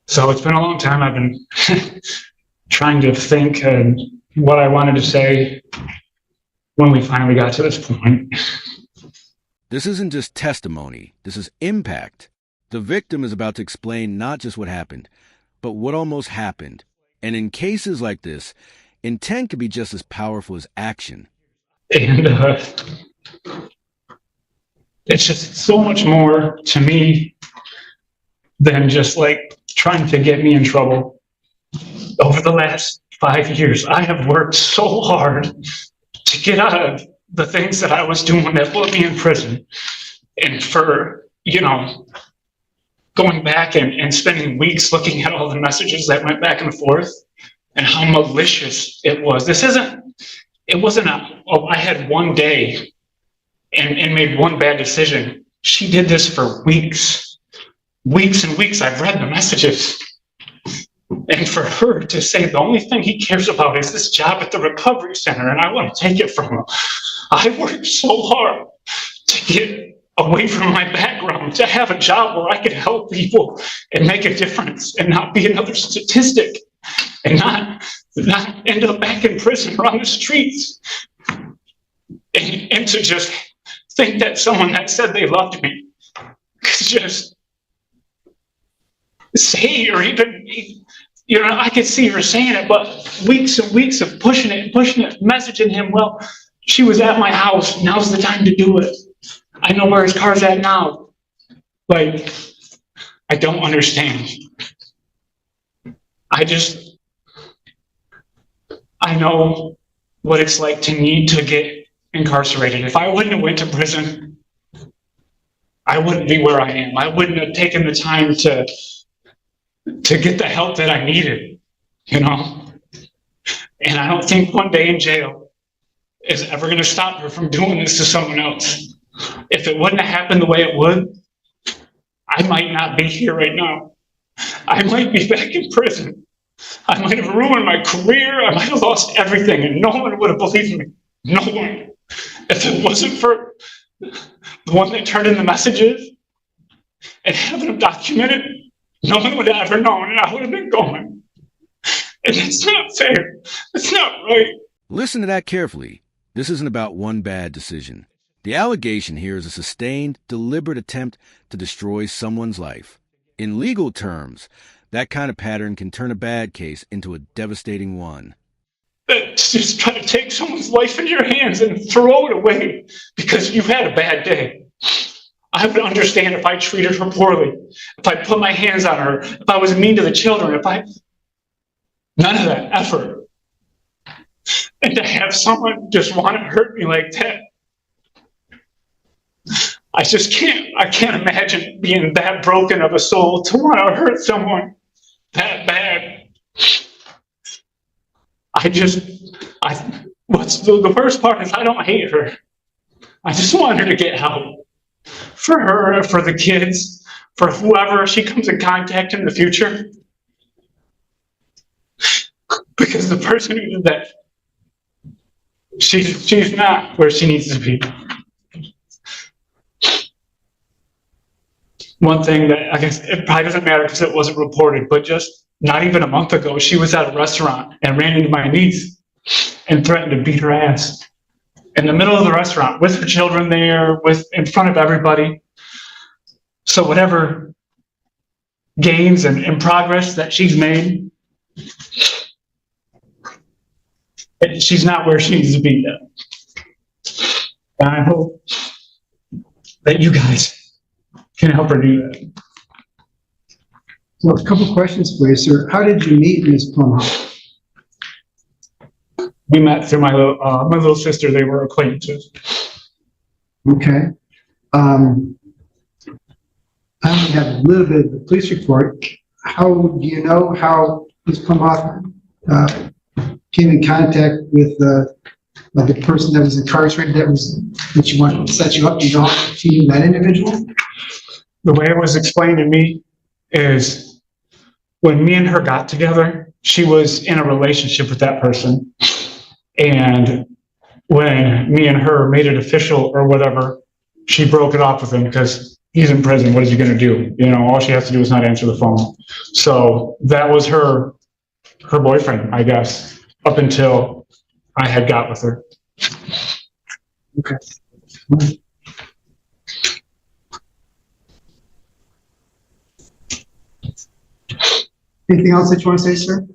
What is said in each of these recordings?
So it's been a long time. I've been trying to think and what I wanted to say when we finally got to this point. This isn't just testimony. This is impact. The victim is about to explain not just what happened, but what almost happened. And in cases like this, intent can be just as powerful as action. And it's just so much more to me than just like trying to get me in trouble. Over the last 5 years, I have worked so hard to get out of the things that I was doing that put me in prison. And for, going back and spending weeks looking at all the messages that went back and forth and how malicious it was. I had one day and made one bad decision. She did this for weeks and weeks. I've read the messages. And for her to say the only thing he cares about is this job at the recovery center, and I want to take it from him. I worked so hard to get away from my background, to have a job where I could help people and make a difference and not be another statistic and not end up back in prison or on the streets. And to just think that someone that said they loved me could just say, or even, I could see her saying it, but weeks and weeks of pushing it, messaging him, well, she was at my house, now's the time to do it. I know where his car's at now. Like, I don't understand. I know what it's like to need to get incarcerated. If I wouldn't have went to prison, I wouldn't be where I am. I wouldn't have taken the time to get the help that I needed, And I don't think one day in jail is ever going to stop her from doing this to someone else. If it wouldn't have happened the way it would, I might not be here right now. I might be back in prison. I might have ruined my career. I might have lost everything, and no one would have believed me. No one. If it wasn't for the one that turned in the messages and having them documented, no one would have ever known, and I would have been going. And it's not fair. It's not right. Listen to that carefully. This isn't about one bad decision. The allegation here is a sustained, deliberate attempt to destroy someone's life. In legal terms, that kind of pattern can turn a bad case into a devastating one. Just try to take someone's life into your hands and throw it away because you've had a bad day. I would understand if I treated her poorly, if I put my hands on her, if I was mean to the children, none of that effort. And to have someone just want to hurt me like that, I can't imagine being that broken of a soul to want to hurt someone that bad. What's the worst part is I don't hate her. I just want her to get help. For her, for the kids, for whoever she comes in contact in the future. Because the person who did that, she's not where she needs to be. One thing that I guess it probably doesn't matter because it wasn't reported, but just not even a month ago, she was at a restaurant and ran into my niece and threatened to beat her ass in the middle of the restaurant with her children there, in front of everybody. So whatever gains and progress that she's made, she's not where she needs to be yet. And I hope that you guys can help her do that. So a couple questions for you, sir. How did you meet Ms. Plumhoff? We met through my little sister. They were acquaintances. Okay. I only have a little bit of the police report. How do you know how Ms. Plumhoff came in contact with the person that was incarcerated that you wanted to set you up? You know, she knew that individual? The way it was explained to me is when me and her got together, she was in a relationship with that person. And when me and her made it official or whatever, she broke it off with him because he's in prison. What is he going to do? You know, all she has to do is not answer the phone. So that was her boyfriend, I guess, up until I had got with her. Okay. Anything else that you want to say, sir?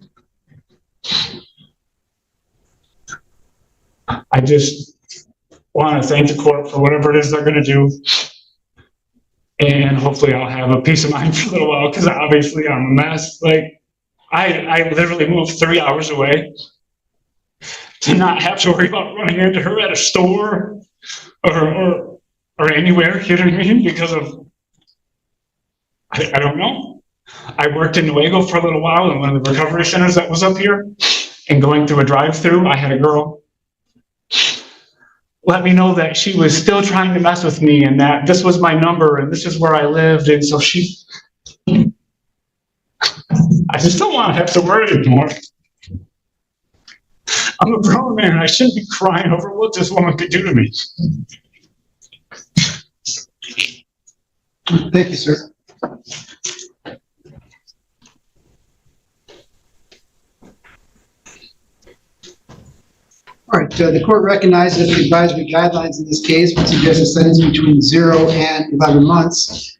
I just want to thank the court for whatever it is they're going to do. And hopefully I'll have a peace of mind for a little while, because obviously I'm a mess. Like, I literally moved 3 hours away to not have to worry about running into her at a store or anywhere, you know what I mean? Because of, I don't know. I worked in Nuevo for a little while in one of the recovery centers that was up here, and going through a drive-through, I had a girl let me know that she was still trying to mess with me, and that this was my number and this is where I lived. And so I just don't want to have to worry anymore. I'm a grown man. I shouldn't be crying over what this woman could do to me. Thank you, sir. All right, the court recognizes that the advisory guidelines in this case would suggest a sentence between 0 and 11 months.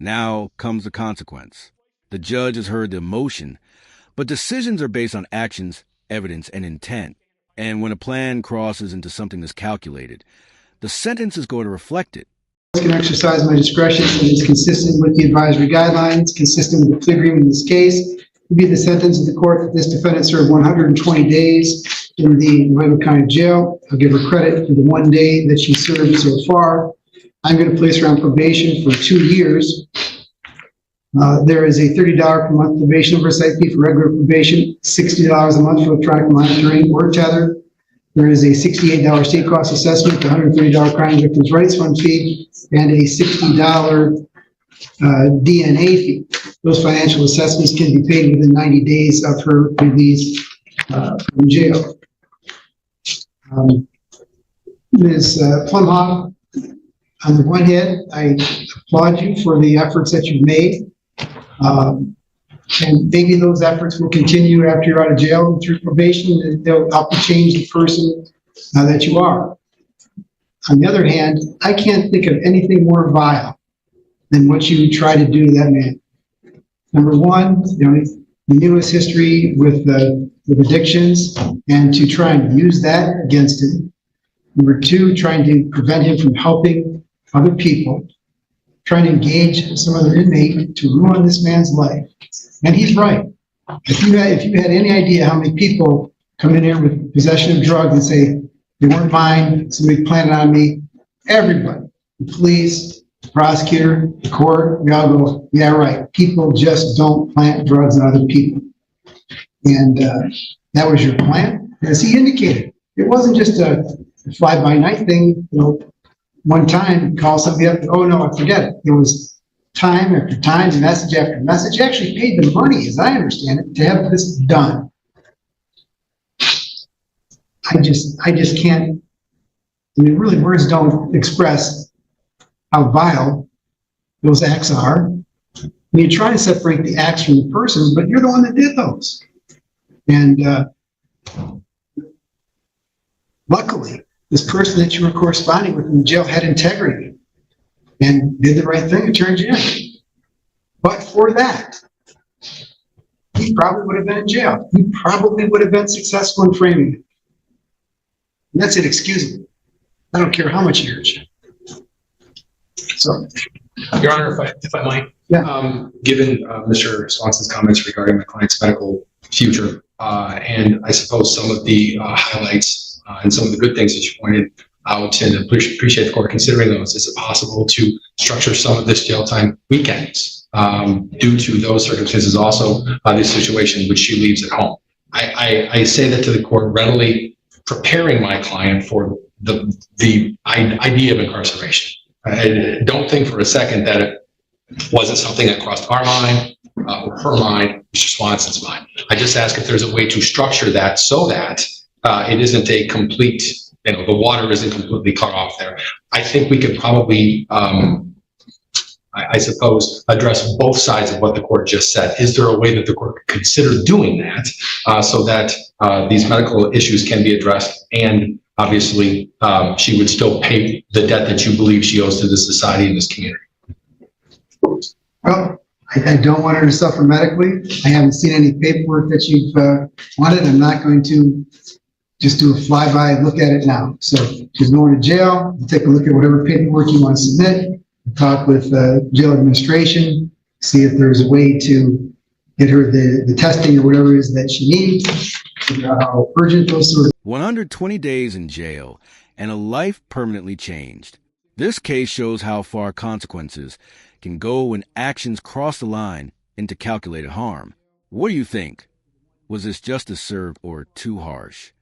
Now comes the consequence. The judge has heard the emotion, but decisions are based on actions, evidence, and intent. And when a plan crosses into something that's calculated, the sentence is going to reflect it. I can exercise my discretion and is consistent with the advisory guidelines, consistent with the plea agreement in this case. Would be the sentence of the court that this defendant served 120 days in the Nuevo County Jail. I'll give her credit for the 1 day that she served so far. I'm going to place her on probation for 2 years. There is a $30 per month probation oversight fee for regular probation, $60 a month for electronic monitoring or tether. There is a $68 state cost assessment, $130 crime victims' rights fund fee, and a $60 DNA fee. Those financial assessments can be paid within 90 days of her release from jail. Ms. Plumhoff, on the one hand, I applaud you for the efforts that you've made. And maybe those efforts will continue after you're out of jail and through probation, and they'll help you change the person that you are. On the other hand, I can't think of anything more vile than what you try to do to that man. Number one, you know, he knew his history with addictions, and to try and use that against him. Number two, trying to prevent him from helping other people, trying to engage some other inmate to ruin this man's life. And he's right. If you had any idea how many people come in here with possession of drugs and say, they weren't mine, somebody planted on me, everybody, the police, the prosecutor, the court, we all go, yeah, right. People just don't plant drugs on other people. And that was your plan. As he indicated, it wasn't just a fly-by-night thing, you know, one time, call somebody up, oh no, I forget it. It was time after time, message after message. You actually paid the money, as I understand it, to have this done. I just can't, I mean, really, words don't express how vile those acts are. I mean, you try to separate the acts from the person, but you're the one that did those. And luckily, this person that you were corresponding with in the jail had integrity and did the right thing and turned you in. But for that, he probably would have been in jail. He probably would have been successful in framing it. And that's inexcusable. I don't care how much he hurts you. So, Your Honor, if I might, yeah. Given Mr. Swanson's comments regarding my client's medical future, and I suppose some of the highlights and some of the good things that you pointed out, and appreciate the court considering those, is it possible to structure some of this jail time weekends due to those circumstances also this situation which she leaves at home? I say that to the court readily preparing my client for the idea of incarceration. I don't think for a second that it wasn't something that crossed our mind or her mind, Mr. Swanson's mind. I just ask if there's a way to structure that so that it isn't a complete, you know, the water isn't completely cut off there. I think we could probably I suppose, address both sides of what the court just said. Is there a way that the court could consider doing that so that these medical issues can be addressed, and obviously she would still pay the debt that you believe she owes to this society and this community? Well, I don't want her to suffer medically. I haven't seen any paperwork that you've wanted. I'm not going to just do a flyby look at it now. So she's going to jail. Take a look at whatever paperwork you want to submit. Talk with jail administration. See if there's a way to get her the testing or whatever it is that she needs. Figure out how urgent those sort of 120 days in jail and a life permanently changed. This case shows how far consequences can go when actions cross the line into calculated harm. What do you think? Was this justice served or too harsh?